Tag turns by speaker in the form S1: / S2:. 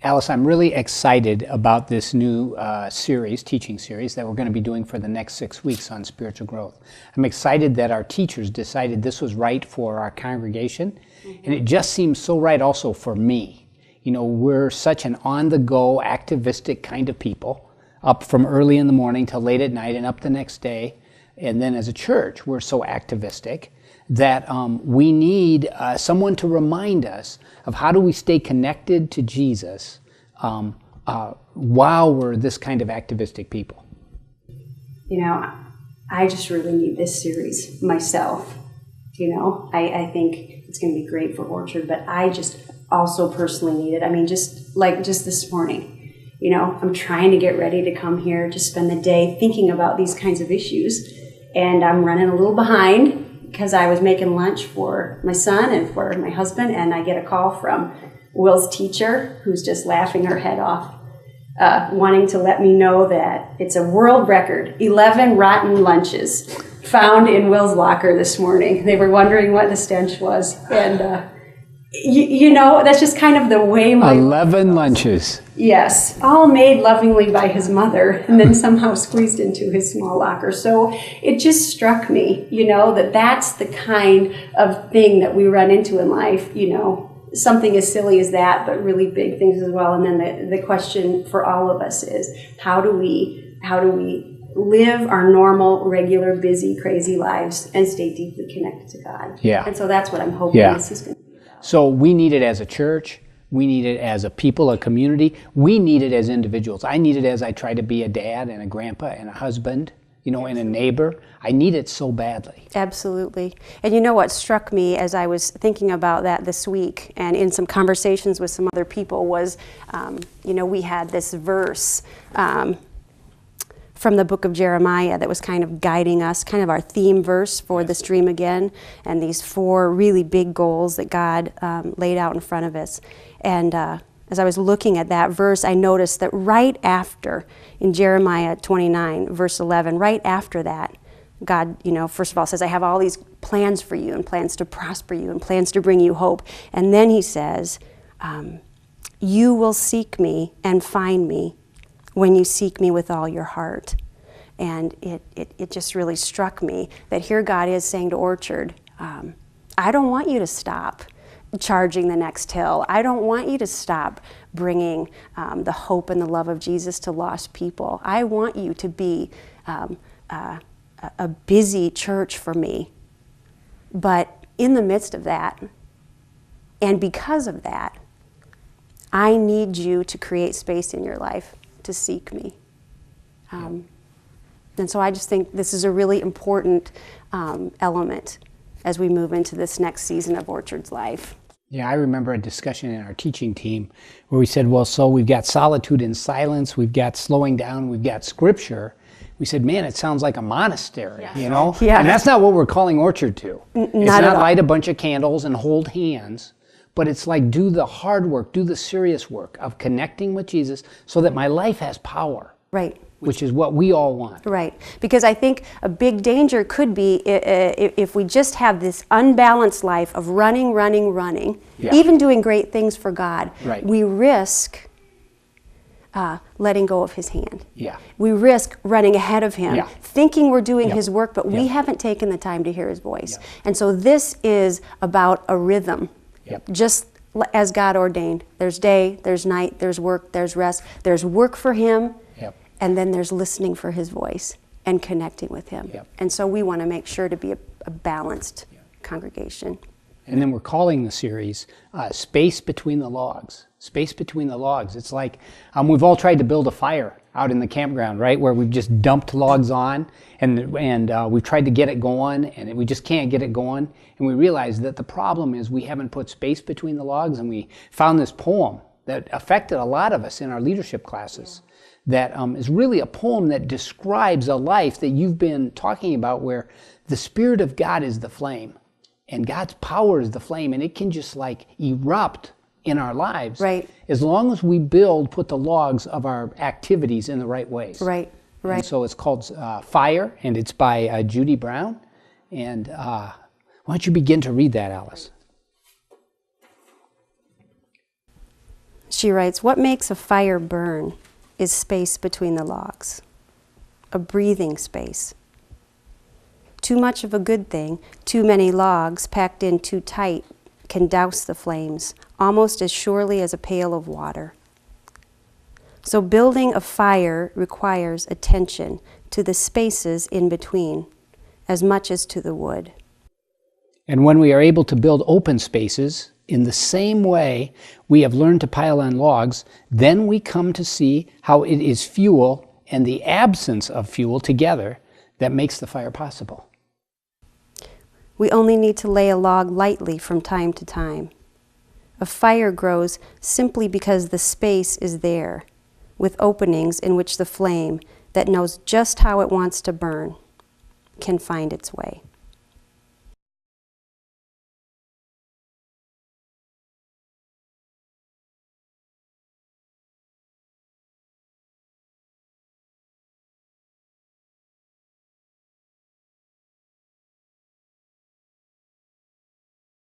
S1: Alice, I'm really excited about this new teaching series that we're going to be doing for the next 6 weeks on spiritual growth. I'm excited that our teachers decided this was right for our congregation, and it just seems so right also for me. You know, we're such an on-the-go, activistic kind of people, up from early in the morning till late at night and up the next day. And then as a church, we're so activistic that we need someone to remind us of how do we stay connected to Jesus while we're this kind of activistic people.
S2: You know, I just really need this series myself. You know, I think it's going to be great for Orchard, but I just also personally need it. I mean, just this morning, you know, I'm trying to get ready to come here to spend the day thinking about these kinds of issues, and I'm running a little behind because I was making lunch for my son and for my husband, and I get a call from Will's teacher, who's just laughing her head off, wanting to let me know that it's a world record, 11 rotten lunches found in Will's locker this morning. They were wondering what the stench was, and you know, that's just kind of the way my
S1: 11 lunches.
S2: Yes, all made lovingly by his mother and then somehow squeezed into his small locker. So it just struck me, you know, that's the kind of thing that we run into in life, you know, something as silly as that, but really big things as well. And then the question for all of us is, how do we live our normal, regular, busy, crazy lives and stay deeply connected to God?
S1: Yeah.
S2: And so that's what I'm hoping this is going to be.
S1: So we need it as a church, we need it as a people, a community, we need it as individuals. I need it as I try to be a dad and a grandpa and a husband, you know, and a neighbor. I need it so badly.
S3: Absolutely. And you know what struck me as I was thinking about that this week and in some conversations with some other people was, you know, we had this verse from the book of Jeremiah that was kind of guiding us, kind of our theme verse for this Dream Again, and these 4 really big goals that God laid out in front of us. And as I was looking at that verse, I noticed that right after, in Jeremiah 29, verse 11, right after that, God, you know, first of all says, I have all these plans for you and plans to prosper you and plans to bring you hope. And then he says, you will seek me and find me when you seek me with all your heart. And it just really struck me that here God is saying to Orchard, I don't want you to stop charging the next hill. I don't want you to stop bringing the hope and the love of Jesus to lost people. I want you to be a busy church for me. But in the midst of that, and because of that, I need you to create space in your life to seek me. And so I just think this is a really important element as we move into this next season of Orchard's life.
S1: Yeah, I remember a discussion in our teaching team where we said, well, so we've got solitude and silence, we've got slowing down, we've got scripture. We said, man, it sounds like a monastery, you know?
S3: Yeah.
S1: And that's not what we're calling Orchard to. It's not light a bunch of candles and hold hands. But it's like do the hard work, do the serious work of connecting with Jesus so that my life has power.
S3: Right.
S1: Which is what we all want.
S3: Right. Because I think a big danger could be if we just have this unbalanced life of running, even doing great things for God, we risk letting go of his hand.
S1: Yeah.
S3: We risk running ahead of him, thinking we're doing his work, but we haven't taken the time to hear his voice. And so this is about a rhythm. Just as God ordained. There's day, there's night, there's work, there's rest. There's work for him, and then there's listening for his voice and connecting with him. And so we want to make sure to be a balanced congregation.
S1: And then we're calling the series Space Between the Logs. Space Between the Logs. It's like we've all tried to build a fire out in the campground, right, where we've just dumped logs on, and we've tried to get it going, and we just can't get it going. And we realized that the problem is we haven't put space between the logs, and we found this poem that affected a lot of us in our leadership classes that is really a poem that describes a life that you've been talking about where the Spirit of God is the flame, and God's power is the flame, and it can just like erupt in our lives, as long as we put the logs of our activities in the right ways.
S3: Right.
S1: And so it's called Fire, and it's by Judy Brown. And why don't you begin to read that, Alice?
S3: She writes, what makes a fire burn is space between the logs, a breathing space. Too much of a good thing, too many logs packed in too tight can douse the flames almost as surely as a pail of water. So building a fire requires attention to the spaces in between as much as to the wood.
S1: And when we are able to build open spaces in the same way we have learned to pile on logs, then we come to see how it is fuel and the absence of fuel together that makes the fire possible.
S3: We only need to lay a log lightly from time to time. A fire grows simply because the space is there, with openings in which the flame that knows just how it wants to burn can find its way.